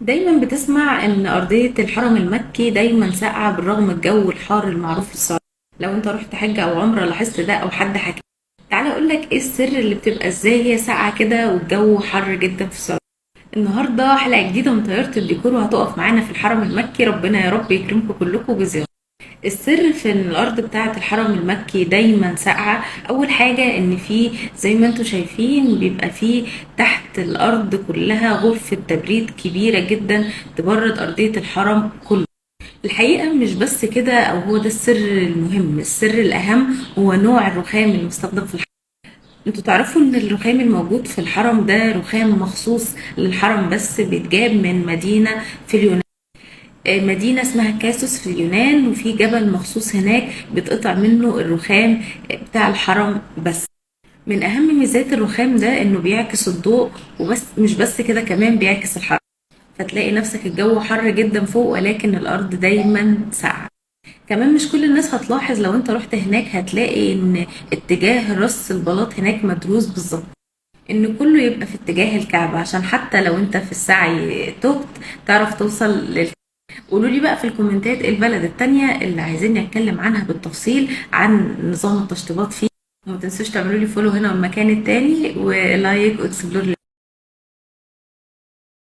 دايما بتسمع ان ارضية الحرم المكي دايما ساقعة بالرغم الجو الحار المعروف في السعودية. لو انت رحت حج او عمرة لاحظت ده او حد حكى. تعالى اقولك ايه السر اللي بتبقى ازاي هي ساقعة كده والجو حر جدا في السعودية. النهاردة حلقة جديدة من طيارة الديكور وهتقف معانا في الحرم المكي، ربنا يا رب يكرمكم كلكم بزيارة. السر في ان الارض بتاعه الحرم المكي دايما ساقعه. اول حاجه ان في زي ما انتم شايفين بيبقى في تحت الارض كلها غرفه تبريد كبيره جدا تبرد ارضيه الحرم كله. الحقيقه مش بس كده، او هو ده السر المهم، السر الاهم هو نوع الرخام المستخدم في الحرم. انتوا تعرفوا ان الرخام الموجود في الحرم ده رخام مخصوص للحرم، بس بيتجاب من مدينه في اليونان. مدينة اسمها كاسوس في اليونان، وفي جبل مخصوص هناك بتقطع منه الرخام بتاع الحرم. بس من أهم ميزات الرخام ده إنه بيعكس الضوء، وبس مش بس كده، كمان بيعكس الحر. فتلاقي نفسك الجو حر جدا فوق ولكن الأرض دايما ساقعة. كمان مش كل الناس هتلاحظ، لو انت رحت هناك هتلاقي ان اتجاه رص البلاط هناك مدروس بالظبط، ان كله يبقى في اتجاه الكعبة عشان حتى لو انت في السعي تهت تعرف توصل قولوا لي بقى في الكومنتات ايه البلد التانية اللي عايزين نتكلم عنها بالتفصيل عن نظام التشطيبات فيه. وما تنسوش تعملوا لي فولو هنا والمكان التاني ولايك واكسبلور.